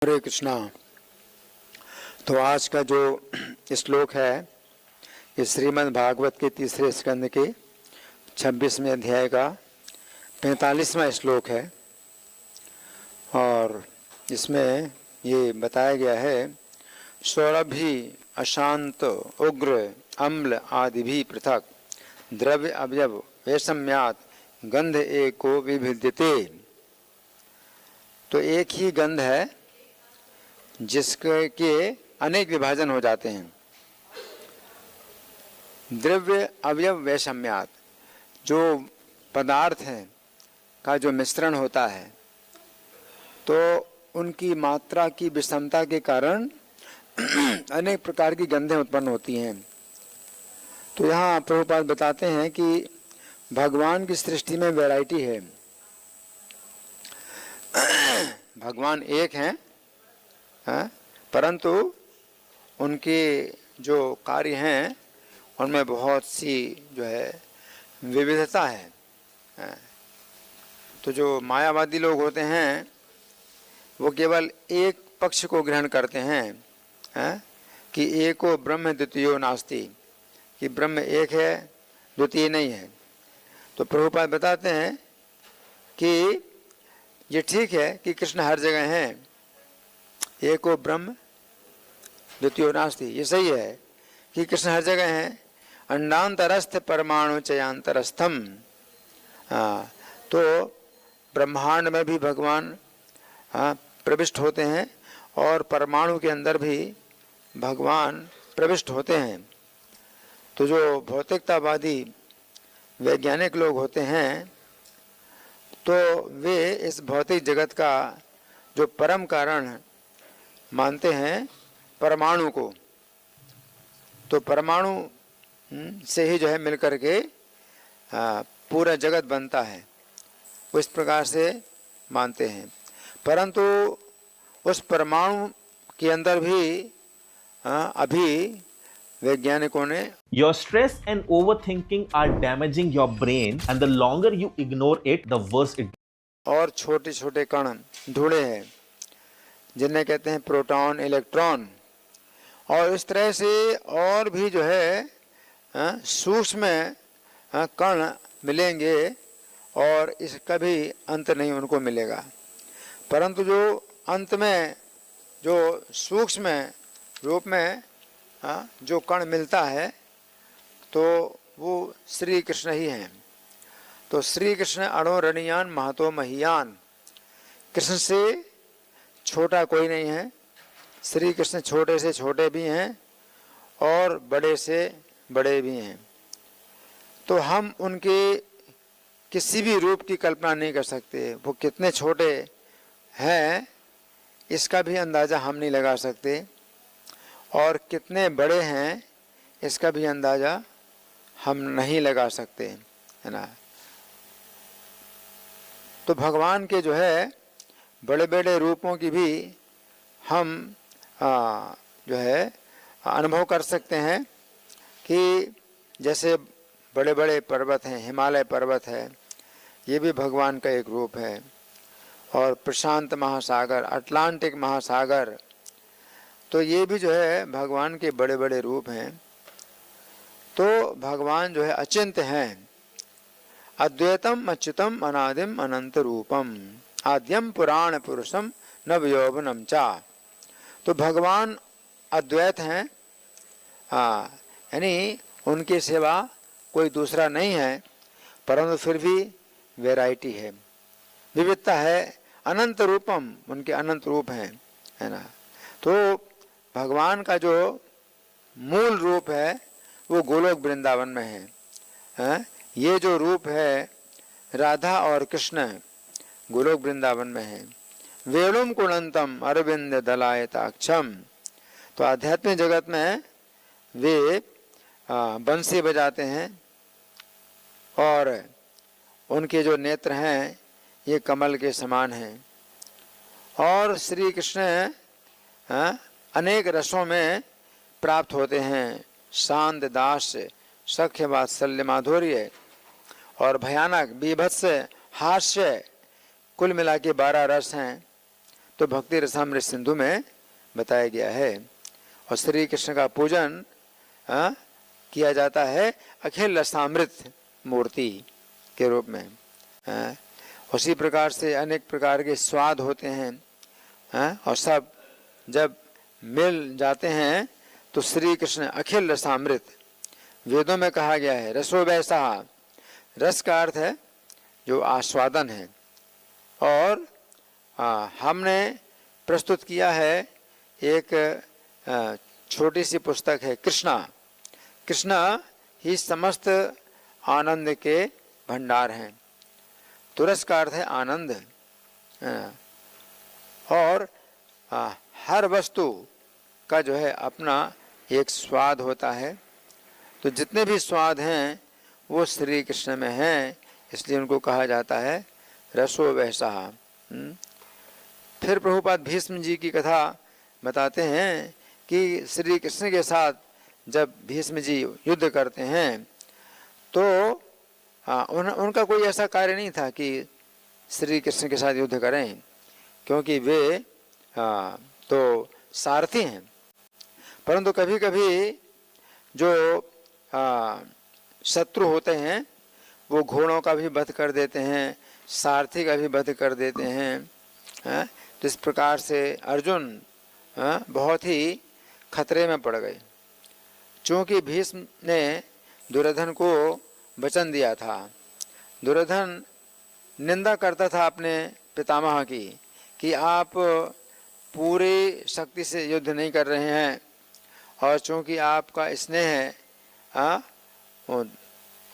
हरे कृष्णा। तो आज का जो श्लोक है ये श्रीमद् भागवत के तीसरे स्कंद के 26वें अध्याय का 45वां श्लोक है और इसमें ये बताया गया है सौरभि अशांत उग्र अम्ल आदि भी पृथक द्रव्य अवयव वैषम्यात गंध एको विभिद्यते। तो एक ही गंध है जिसके अनेक विभाजन हो जाते हैं। द्रव्य अवयव वैषम्यात, जो पदार्थ हैं का जो मिश्रण होता है तो उनकी मात्रा की विषमता के कारण अनेक प्रकार की गंधें उत्पन्न होती हैं। तो यहाँ प्रभुपाद बताते हैं कि भगवान की सृष्टि में वैरायटी है। भगवान एक हैं परंतु उनके जो कार्य हैं उनमें बहुत सी जो है विविधता है। तो जो मायावादी लोग होते हैं वो केवल एक पक्ष को ग्रहण करते हैं कि एको ब्रह्म द्वितीयो नास्ति, कि ब्रह्म एक है द्वितीय नहीं है। तो प्रभुपाद बताते हैं कि ये ठीक है कि कृष्ण हर जगह हैं, एको ब्रह्म द्वितीयो नास्ति, ये सही है कि कृष्ण हर जगह हैं। अंडांतरस्थ परमाणु चयांतरस्थम, तो ब्रह्मांड में भी भगवान प्रविष्ट होते हैं और परमाणु के अंदर भी भगवान प्रविष्ट होते हैं। तो जो भौतिकतावादी वैज्ञानिक लोग होते हैं तो वे इस भौतिक जगत का जो परम कारण मानते हैं परमाणु को। तो परमाणु से ही जो है मिलकर के पूरा जगत बनता है, वो इस प्रकार से मानते हैं। परंतु उस परमाणु के अंदर भी अभी वैज्ञानिकों ने Your stress and overthinking are damaging your brain, and the longer you ignore it, the worse it. और छोटे छोटे कण ढूंढे हैं जिन्हें कहते हैं प्रोटॉन इलेक्ट्रॉन, और इस तरह से और भी जो है सूक्ष्म कण मिलेंगे और इसका भी अंत नहीं उनको मिलेगा। परंतु जो अंत में जो सूक्ष्म रूप में जो कण मिलता है तो वो श्री कृष्ण ही हैं। तो श्री कृष्ण अणो रणियान महतो महियान, कृष्ण से छोटा कोई नहीं है। श्री कृष्ण छोटे से छोटे भी हैं और बड़े से बड़े भी हैं। तो हम उनके किसी भी रूप की कल्पना नहीं कर सकते। वो कितने छोटे हैं इसका भी अंदाज़ा हम नहीं लगा सकते और कितने बड़े हैं इसका भी अंदाज़ा हम नहीं लगा सकते, है ना। तो भगवान के जो है बड़े बड़े रूपों की भी हम जो है अनुभव कर सकते हैं कि जैसे बड़े बड़े पर्वत हैं, हिमालय पर्वत है, ये भी भगवान का एक रूप है। और प्रशांत महासागर, अटलांटिक महासागर, तो ये भी जो है भगवान के बड़े बड़े रूप हैं। तो भगवान जो है अचिंत्य हैं। अद्वैतम अच्युतम अनादिम अनंत रूपम आद्यम पुराण पुरुषम नव यौवनम चा। तो भगवान अद्वैत हैं, यानी उनके सिवा कोई दूसरा नहीं है, परंतु फिर भी वैरायटी है, विविधता है। अनंत रूपम, उनके अनंत रूप हैं, है ना। तो भगवान का जो मूल रूप है वो गोलोक वृंदावन में है। ये जो रूप है राधा और कृष्ण गोलोक वृंदावन में है। वेणुम कुणंतम अरविंद दलायताक्षम, तो आध्यात्मिक जगत में वे बंसी बजाते हैं और उनके जो नेत्र हैं ये कमल के समान हैं। और श्री कृष्ण अनेक रसों में प्राप्त होते हैं, शांत दास सख्य वात्सल्य माधुर्य और भयानक बीभत्स हास्य, कुल मिला के 12 रस हैं। तो भक्ति रसामृत सिंधु में बताया गया है। और श्री कृष्ण का पूजन किया जाता है अखिल रसामृत मूर्ति के रूप में। उसी प्रकार से अनेक प्रकार के स्वाद होते हैं और सब जब मिल जाते हैं तो श्री कृष्ण अखिल रसामृत। वेदों में कहा गया है रसो वैसा, रस का अर्थ है जो आस्वादन है। और हमने प्रस्तुत किया है एक छोटी सी पुस्तक है कृष्णा। कृष्णा ही समस्त आनंद के भंडार हैं। तो रस का अर्थ है आनंद। और हर वस्तु का जो है अपना एक स्वाद होता है। तो जितने भी स्वाद हैं वो श्री कृष्ण में हैं, इसलिए उनको कहा जाता है रसो वैसा। फिर प्रभुपाद भीष्म जी की कथा बताते हैं कि श्री कृष्ण के साथ जब भीष्म जी युद्ध करते हैं तो उनका कोई ऐसा कार्य नहीं था कि श्री कृष्ण के साथ युद्ध करें, क्योंकि वे तो सारथी हैं। परंतु कभी कभी जो शत्रु होते हैं वो घोड़ों का भी वध कर देते हैं, सारथी का भी वध कर देते हैं। तो इस प्रकार से अर्जुन बहुत ही खतरे में पड़ गए। चूँकि भीष्म ने दुर्योधन को वचन दिया था, दुर्योधन निंदा करता था अपने पितामह की कि आप पूरी शक्ति से युद्ध नहीं कर रहे हैं, और चूँकि आपका स्नेह है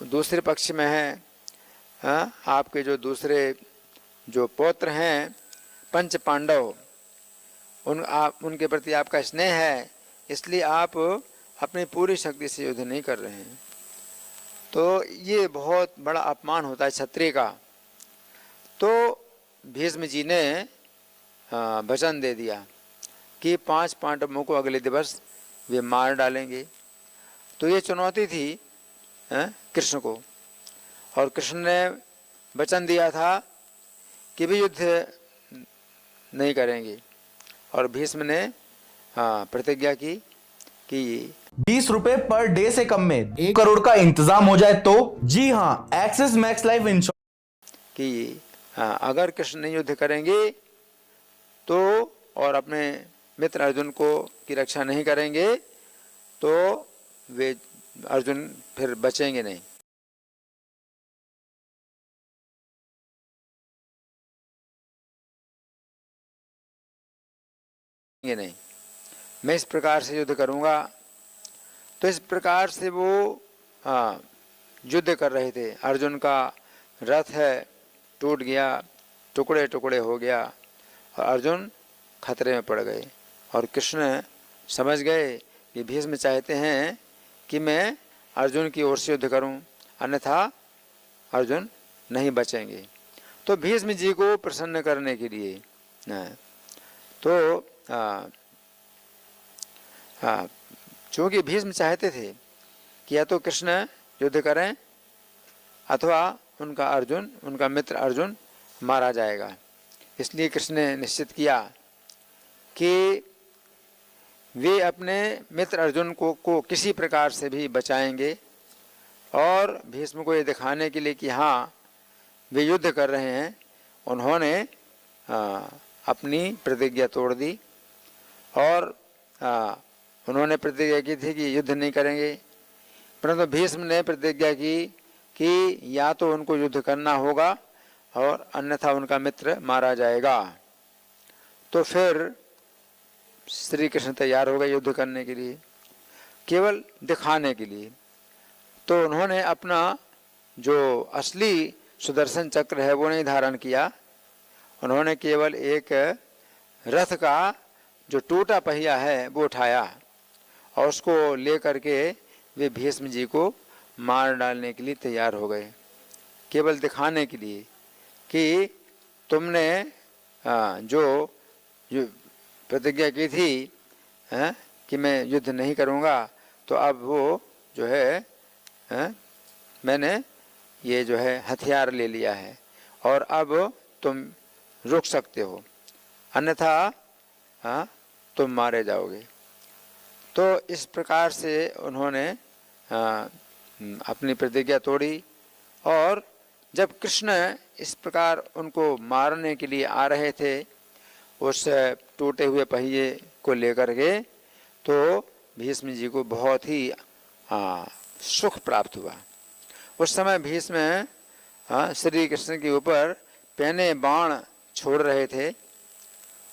दूसरे पक्ष में है, आपके जो दूसरे जो पौत्र हैं पंच पांडव, उनके प्रति आपका स्नेह है, इसलिए आप अपनी पूरी शक्ति से युद्ध नहीं कर रहे हैं। तो ये बहुत बड़ा अपमान होता है क्षत्रिय का। तो भीष्म जी ने वचन दे दिया कि 5 पांडवों को अगले दिवस वे मार डालेंगे। तो ये चुनौती थी कृष्ण को, और कृष्ण ने वचन दिया था कि भी युद्ध नहीं करेंगे। और भीष्म ने प्रतिज्ञा की कि 20 रुपए पर डे से कम में 1 करोड़ का इंतजाम हो जाए तो जी हाँ, एक्सिस मैक्स लाइफ इंश्योरेंस कि अगर कृष्ण नहीं युद्ध करेंगे तो और अपने मित्र अर्जुन को की रक्षा नहीं करेंगे तो वे अर्जुन फिर बचेंगे नहीं। नहीं, मैं इस प्रकार से युद्ध करूंगा। तो इस प्रकार से वो युद्ध कर रहे थे। अर्जुन का रथ है टूट गया, टुकड़े टुकड़े हो गया, और अर्जुन खतरे में पड़ गए। और कृष्ण समझ गए कि भीष्म चाहते हैं कि मैं अर्जुन की ओर से युद्ध करूं, अन्यथा अर्जुन नहीं बचेंगे। तो भीष्म जी को प्रसन्न करने के लिए तो चूँकि भीष्म चाहते थे कि या तो कृष्ण युद्ध करें अथवा उनका मित्र अर्जुन मारा जाएगा, इसलिए कृष्ण ने निश्चित किया कि वे अपने मित्र अर्जुन को किसी प्रकार से भी बचाएंगे। और भीष्म को ये दिखाने के लिए कि हाँ वे युद्ध कर रहे हैं, उन्होंने अपनी प्रतिज्ञा तोड़ दी। और उन्होंने प्रतिज्ञा की थी कि युद्ध नहीं करेंगे, परंतु भीष्म ने प्रतिज्ञा की कि या तो उनको युद्ध करना होगा और अन्यथा उनका मित्र मारा जाएगा। तो फिर श्री कृष्ण तैयार हो गए युद्ध करने के लिए, केवल दिखाने के लिए। तो उन्होंने अपना जो असली सुदर्शन चक्र है वो नहीं धारण किया, उन्होंने केवल एक रथ का जो टूटा पहिया है वो उठाया और उसको लेकर के वे भीष्म जी को मार डालने के लिए तैयार हो गए, केवल दिखाने के लिए कि तुमने जो प्रतिज्ञा की थी कि मैं युद्ध नहीं करूँगा, तो अब वो जो है मैंने ये जो है हथियार ले लिया है और अब तुम रुक सकते हो। अन्यथा तुम मारे जाओगे। तो इस प्रकार से उन्होंने अपनी प्रतिज्ञा तोड़ी, और जब कृष्ण इस प्रकार उनको मारने के लिए आ रहे थे उस टूटे हुए पहिए को लेकर के, तो भीष्म जी को बहुत ही सुख प्राप्त हुआ। उस समय भीष्म श्री कृष्ण के ऊपर पहने बाण छोड़ रहे थे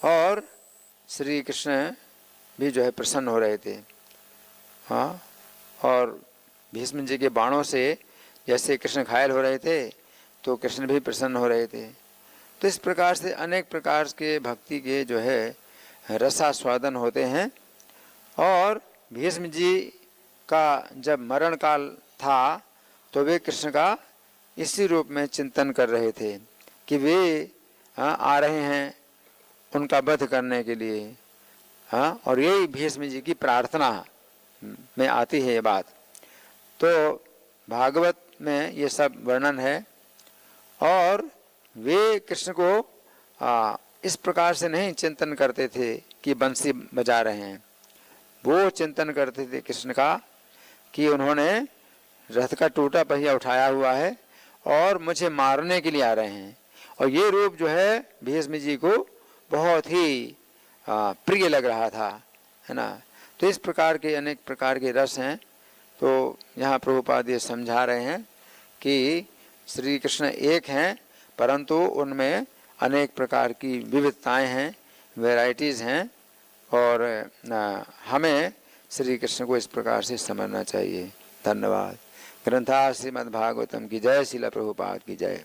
और श्री कृष्ण भी जो है प्रसन्न हो रहे थे। और भीष्म जी के बाणों से जैसे कृष्ण घायल हो रहे थे तो कृष्ण भी प्रसन्न हो रहे थे। तो इस प्रकार से अनेक प्रकार के भक्ति के जो है रसास्वादन होते हैं। और भीष्म जी का जब मरण काल था तो वे कृष्ण का इसी रूप में चिंतन कर रहे थे कि वे आ रहे हैं उनका वध करने के लिए। और यही भीष्म जी की प्रार्थना में आती है ये बात। तो भागवत में ये सब वर्णन है। और वे कृष्ण को इस प्रकार से नहीं चिंतन करते थे कि बंसी बजा रहे हैं, वो चिंतन करते थे कृष्ण का कि उन्होंने रथ का टूटा पहिया उठाया हुआ है और मुझे मारने के लिए आ रहे हैं। और ये रूप जो है भीष्म जी को बहुत ही प्रिय लग रहा था, है ना। तो इस प्रकार के अनेक प्रकार के रस हैं। तो यहाँ प्रभुपाद ये समझा रहे हैं कि श्री कृष्ण एक हैं परंतु उनमें अनेक प्रकार की विविधताएं हैं, वैरायटीज़ हैं। और हमें श्री कृष्ण को इस प्रकार से समझना चाहिए। धन्यवाद। ग्रंथा श्रीमद्भागवतम की जय। श्रील प्रभुपाद की जय।